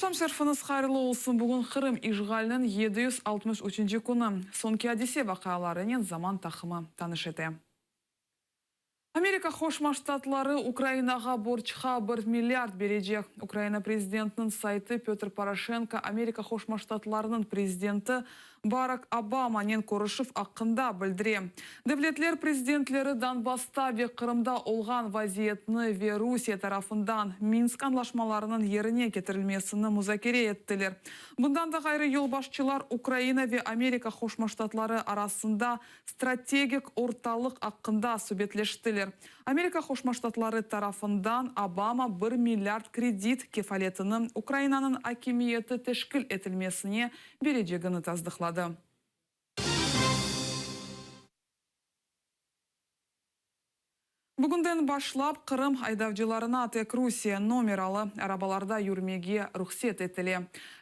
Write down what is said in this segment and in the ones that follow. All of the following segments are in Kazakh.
Dostum şerfiniz hayırlı olsun. Bugün Kırım işgalinin 763. günü. Sonki hadise vakalarının zaman takımı tanış ete. Amerika Koşma Ştatlары Ukraynaga borçha 1 milyard verecek. Ukrayna prezidentinin saytı Petr Poroshenko Amerika Koşma Ştatlarının prezidenti Barack Obama'nın koruşup hakkında bildire. Devletler prezidentleri Donbass'ta ve Kırım'da olğan vaziyetini ve Rusya tarafından Minsk anlaşmalarının yerine getirilmesini müzakere ettiler. Bundan da gayrı yolbaşçılar Ukrayna ve Amerika Koşma Ştatları arasında stratejik ortalık hakkında söhbetleştiler. Amerika Koşma Ştatları tarafından Obama 1 milyard kredit kefaletini Ukrayna'nın hakimiyeti teşkil edilmesine vereceğini tasdikladı. Bugünden başlap Kırım aydavcılarına tek Rusya numaralı arabalarda yürümege ruhsat etili.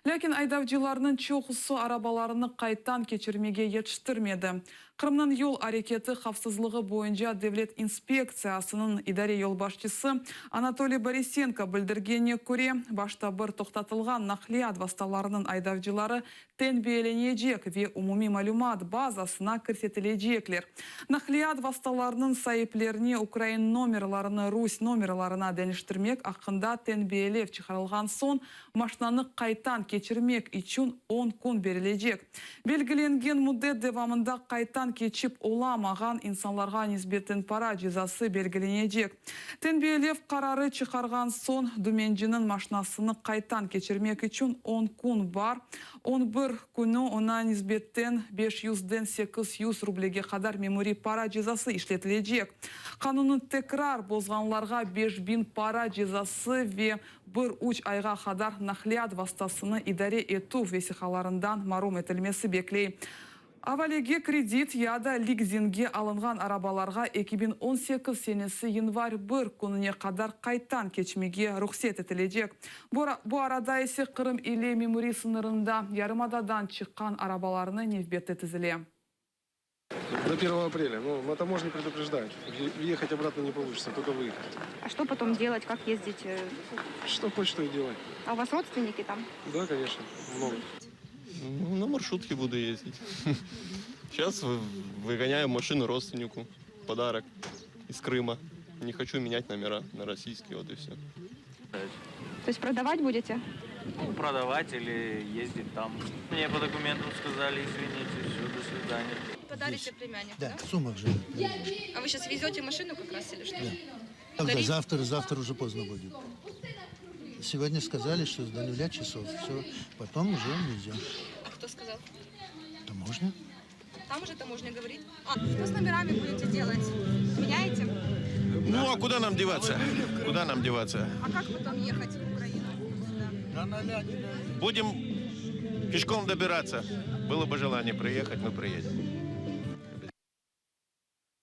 Lakin aydavcılarının çoğusu arabalarını kayıttan geçirmege yetiştirmedi. Kırım'ın yol hareketi hafsızlığı boyunca devlet inspeksiyasının idare yol başçısı Anatoly Borisenko bildirgene göre başta bir toxtatılgan nakliyat vasıtalarının aydavcıları tenbiyelenecek ve umumi malumat bazasına kirletilecekler. Nakliyat vasıtalarının sahiplerini Ukrayna numaralarını Rus numaralarına dönüştürmek hakkında tenbiyelev çıkarılgan son maşinanı kayıttan geçirmek için 10 gün verilecek. Belgilengen müddet devamında kayıttan geçip olamagan insanlarga nisbeten para cezası belgelenecek. Tenbiyelev kararı çıkargan son dümencinin maşinasını kayıttan geçirmek için 10 gün var. 11 günü ona nisbeten 500'den 800 rublege kadar memuri para cezası işletilecek. Kanunun tekrar bozganlarga 5000 para cezası ve 1-3 ayga kadar nakliyat vasıtasını idare etu vesikalarından marum etilmesi bekley. Avalege kredit ya da leasinge alıngan arabalarga 2018 senesi yanvar 1 gününe kadar kayıttan geçmege ruhsat edilecek. Bu arada ise Kırım ile memuri sınırında Yarımadadan çıkan arabalarını növbette tizile. До 1 апреля. Ну, на таможне предупреждают. Въехать обратно не получится, только выехать. А что потом делать, как ездить? Что хочешь, то и делай. А у вас родственники там? Да, конечно, много. На маршрутке буду ездить. Сейчас выгоняю машину родственнику. Подарок из Крыма. Не хочу менять номера на российские, вот и все. То есть продавать будете? Ну, продавать или ездить там. Мне по документам сказали, извините, все, до свидания. Подарите племяннику, да? Да, в Сумах живет. А вы сейчас везете машину как раз или что? Да. Когда завтра уже поздно будет. Сегодня сказали, что до 0 часов. Все, потом уже везем. А кто сказал? Таможня. Там уже таможня говорит. А что с номерами будете делать? Меняете? Ну, а куда нам деваться? Куда нам деваться? А как потом ехать в Украину? Сюда? Будем пешком добираться. Было бы желание приехать, мы приедем.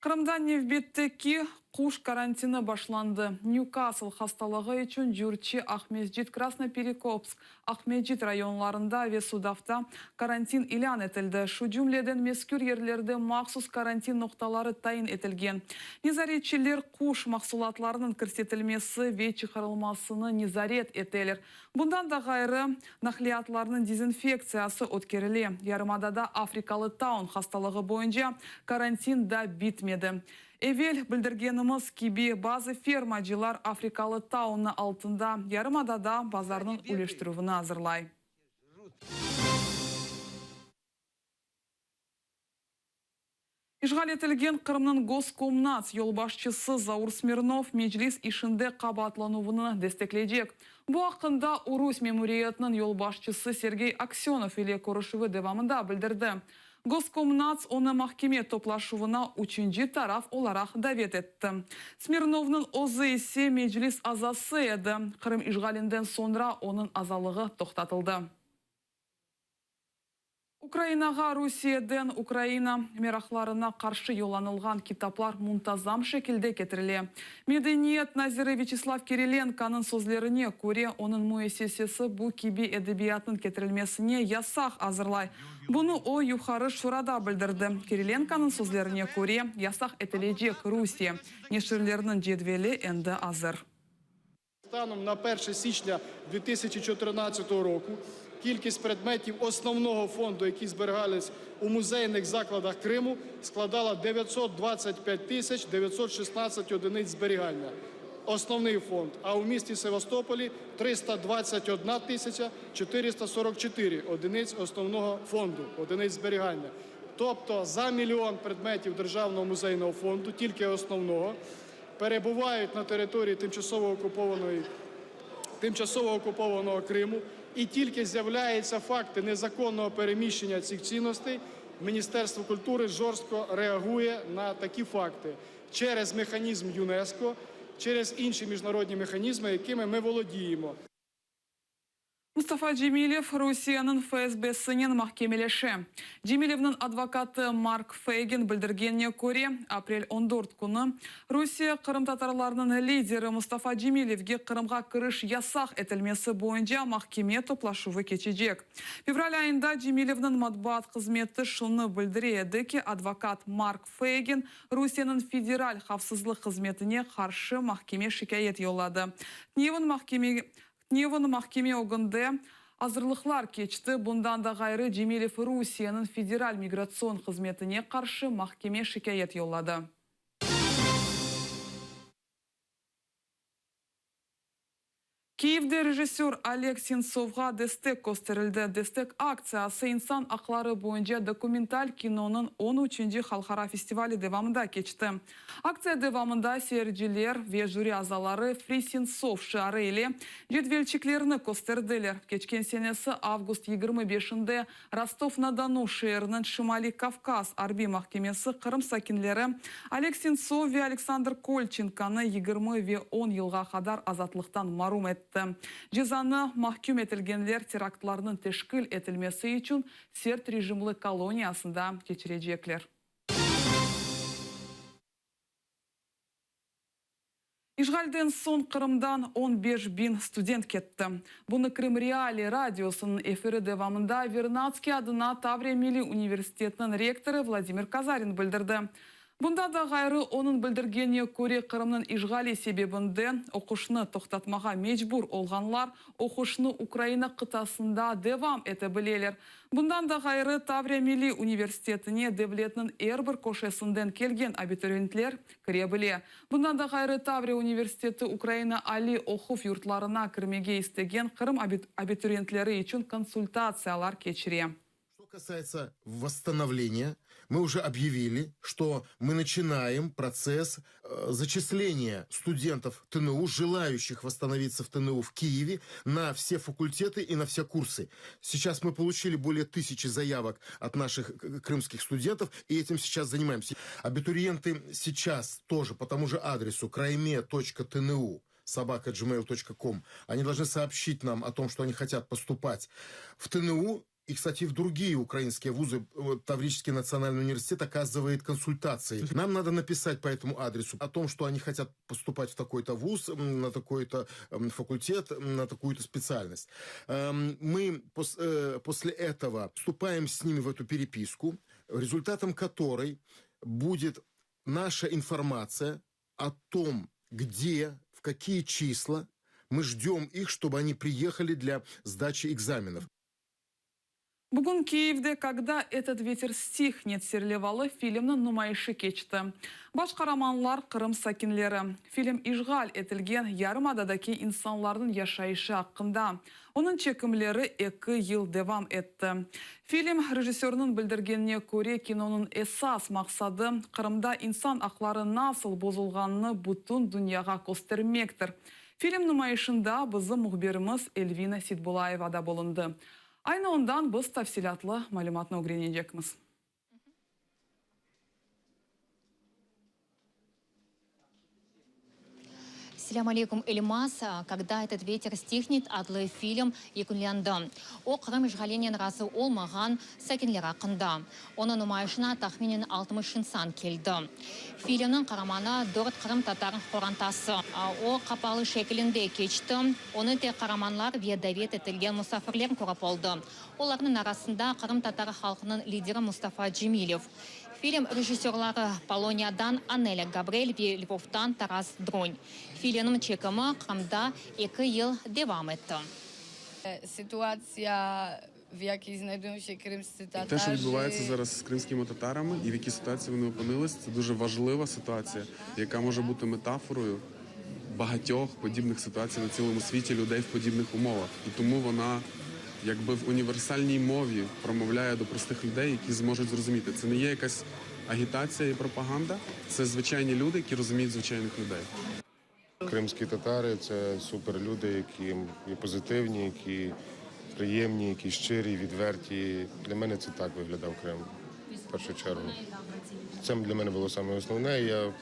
Kırım'dan nevbetteki kuş karantini başlandı. Newcastle hastalığı için Jurchi, Ahmedjit, Krasnoperekopsk, Ahmedjit rayonlarında ve Sudaf'ta karantin ilan edildi. Şu cümleden mezkür yerlerde mahsus karantin noktaları tayin edilgen. Nezaretçiler kuş mahsulatlarının kirsetilmesi ve çıkarılmasını nezaret eteler. Bundan da gayrı nakliyatlarının dezinfeksiyası ötkirili. Yarımadada Afrikalı taun hastalığı boyunca karantin da bitmedi. Evvel bildirgenimiz gibi bazı fermacılar Afrikalı taunu altında Yarımadada pazarının uleştiruvini hazırlay. İşgal etilgen Kırım'ın Goskomnats yolbaşçısı Zaur Smirnov meclis işinde kabatlanuvunu destekleyecek. Bu hakkında Urus Memuriyetinin yolbaşçısı Sergey Aksyonov ile konuşuvu devamında bildirdi. Goskomnats onu mahkeme toplaşuvuna 3. taraf olarak davet etti. Smirnov'un özü ise meclis azası edi. Kırım işgalinden sonra onun azalığı toxtatıldı. Ukraynaga Rusiyadan Ukrayna meraklarına karşı yollanılgan kitaplar muntazam şekilde getirildi. Medeniyet Naziri Vyacheslav Kirilenko'nun sözlerine göre onun müessesesi bu gibi edebiyatın getirilmesine yasak hazırlay. Bunu o yukarı şurada bildirdi. Kirilenko'nun sözlerine göre yasak edilecek Rusya neşirlerinin cedveli endi hazır. Станом на 1 січня 2014 року кількість предметів основного фонду, які зберігались у музейних закладах Криму, складала 925 тисяч 916 одиниць зберігання. Основний фонд, а у місті Севастополі 321 тисяча 444 одиниць основного фонду, одиниць зберігання. Тобто за мільйон предметів Державного музейного фонду, тільки основного, перебувають на території тимчасово окупованого Криму, і тільки з'являються факти незаконного переміщення цих цінностей, Міністерство культури жорстко реагує на такі факти через механізм ЮНЕСКО, через інші міжнародні механізми, якими ми володіємо. Мустафа Джемилев Россиянын ФСБ-сынен махкемелеше. Джемилевнің адвокаты Марк Фейген білдіргеніне көре, апрель 14 күні Россия Қырым татарларының лидері Мустафа Джемилевге Қырымға кіріш ясақ етілмесі бойынша махкеме топлашуы кечежек. Февраль айында Джемилевнің матбуат қызметі шуны білдіреді ки адвокат Марк Фейген Россияның федераль хавсызлық қызметіне қаршы махкеме шикает yolladı. Тневын махкеме оғынды азырлықлар кечті. Бұндан да ғайры Джемилев Россияның федераль миграцион қызметіне қаршы махкеме шикает yolladı. Киевде режиссер Олег Сенцовға дестек көстерілді. Дестек акциясы инсан ақлары бойынша документаль киноның 13-ші халқара фестивалі девамында кечті. Акция девамында серджілер ве жюри азалары Фри Сенцов шары еле жетвелчіклеріні көстерділер. Кечкен сенесі август 25-шінде Ростов-на-Дону шерінің Шимали Кавказ арби махкемесі Қырым сакинлері Олег Сенцов ве Александр Кольченканы 20 ве 10 елға қадар азатлықтан марум етті. Жазаны махкум етілгенлер терактларының тешкіл етілмесі үшін серт режимлі колониясында кечірежеклер. Ишғалден сон Қырымдан 15 бин студент кетті. Бұны Крым Реали радиосының эфирі девамында Вернадский адына Таврия Милли университетінің ректоры Владимир Казарин білдірді. Бұнда да ғайры оның білдіргеніне көре Қырымның ишғали себебінде оқушыны тоқтатмаға мечбур олғанлар оқушыны Украина қытасында девам еті білелер. Бұндан да ғайры Таврия Милли университетіне девлетінің әрбір көшесінден келген абитуриентлер кіре біле. Бұндан да ғайры Таврия университеті Украина али оқуф юртларына кірмеге істеген Қырым абитуриентлері үшін консультациялар кечіре. Что касается восстановления, мы уже объявили, что мы начинаем процесс зачисления студентов ТНУ, желающих восстановиться в ТНУ в Киеве, на все факультеты и на все курсы. Сейчас мы получили более 1000 заявок от наших крымских студентов, и этим сейчас занимаемся. Абитуриенты сейчас тоже по тому же адресу kraime.tnu@gmail.com они должны сообщить нам о том, что они хотят поступать в ТНУ. И, кстати, в другие украинские вузы Таврический национальный университет оказывает консультации. Нам надо написать по этому адресу о том, что они хотят поступать в такой-то вуз, на такой-то факультет, на такую-то специальность. Мы после этого вступаем с ними в эту переписку, результатом которой будет наша информация о том, где, в какие числа мы ждем их, чтобы они приехали для сдачи экзаменов. Бүгін Киевде «Когда этот ветер стихнет» серлевалы фильмнің нумайышы кечті. Башқараманлар Қырым сакинлері. Фильм ишғал етілген ярымададаки инсанлардың яшайышы ақында. Оның чекімлері 2 ел девам етті. Фильм режиссерінің білдіргеніне көре киноның эсас мақсады Қырымда инсан ақлары насыл бозылғанны бүтін дүнияға көстермектір. Фильм нумайышында біздің мұхберіміз Эльвина Сидбулаева да болынды. Айны ондан біз тәфсилатлы мәліматына өгренедекміз. Ассаляму алейкум, Эльмас. Когда этот ветер стихнет, адлы фильм Якунлянда. О Қырым ишғаленен расы олмаған сәкенлер ақында. Оның нумайышына тахминен 60 инсан келді. Фильмнің қарамана 4 Қырым татарын қорантасы. О қапалы шекілінде кечті. Оны те қараманлар ведавет етілген мұсафирлер көріп олды. Олардың арасында Қырым татары халқының лидері Мустафа Джемилев. Фильм режиссерлары Полониядан Анеля Габриэль ve Львовтан Тарас Дронь. Фильмнің чекімі Қырамда 2 ел девам етті. Ситуація, в якій знайдуться кримські татари. Те, що відбувається зараз з кримськими татарами і в якій ситуації вони опинилися, це дуже важлива ситуація, яка може бути метафорою багатьох подібних ситуацій на цілому світі людей в подібних умовах. І тому вона якби в універсальній мові промовляє до простих людей, які зможуть зрозуміти. Це не є якась агітація і пропаганда, це звичайні люди, які розуміють звичайних людей. Кримські татари – це суперлюди, які є позитивні, які приємні, які щирі, відверті. Для мене це так виглядав Крим, в першу чергу. Це для мене було саме основне.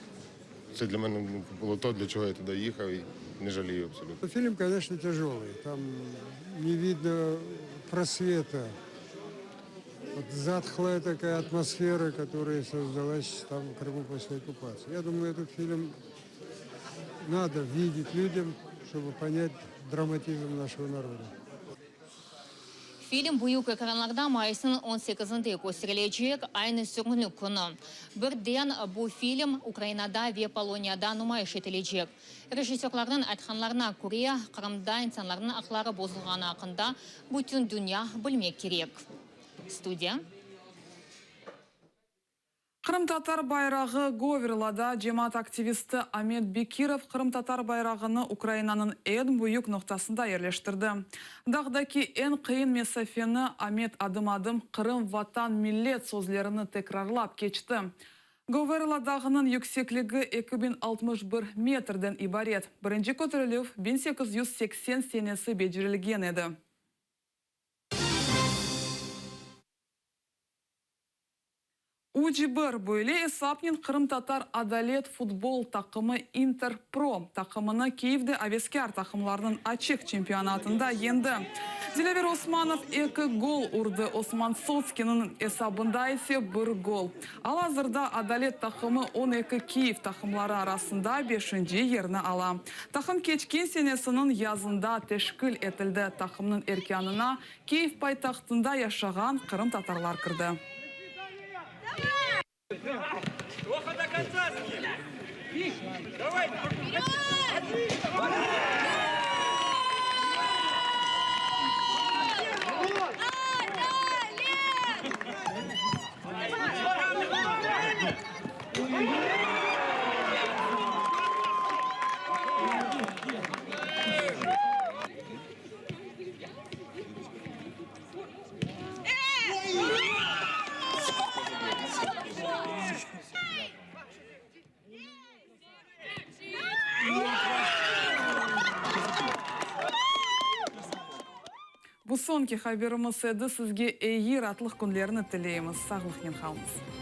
Це для мене було то, для чого я туди їхав, і не жалію абсолютно. Фильм, конечно, тяжелый. Там не видно просвета. Вот затхлая такая атмосфера, которая создалась там в Крыму после оккупации. Я думаю, этот фильм надо видеть людям, чтобы понять драматизм нашего народа. Фильм büyük ekranlarda Mayıs'ın 18'inde gösterilecek aynı sürgünlü günü. Birden bu film Ukrayna'da ve Polonya'da nümayiş edilecek. Rejissörlerin aytkanlarına göre Kırım'da insanların hakları bozulğanı hakkında bütün dünya bilmek gerek. Stüdya. Қырым-татар байрағы Говерлада жемат активисті Амет Бекиров Қырым-татар байрағыны Украинаның ең бүйік ноқтасында ерлештірді. Дағдаки ең қиын месафені Амет адым-адым Қырым ватан миллет сөзлеріні текрарлап кечті. Говерладағының yüksеклігі 2061 метрден ибарет. Бірінші көтеріліп 1880 сенесі бежірілген еді. Уджибер бөйле Сапнин Қырым-татар Адалет футбол тақымы Интерпро тақымыны Киевде Авескер тақымларының ачық чемпионатында енді. Дилевер Османов 2 гол ұрды, Осман Соцкинің есабында есе 1 гол. Ал азырда Адалет тақымы 12 Киев тақымлары арасында 5-ші ерні ала. Тақым кечкен сенесінің язында тешкіл етілді. Тақымның еркянына Киев пайтақтында яшаған Қырым-татарлар кірді. Плохо до конца с ним! Давай! Бұл сонки хаберіміз еді сізге әйір атлық күнлеріні тілейміз. Сағлық мен қалыңыз.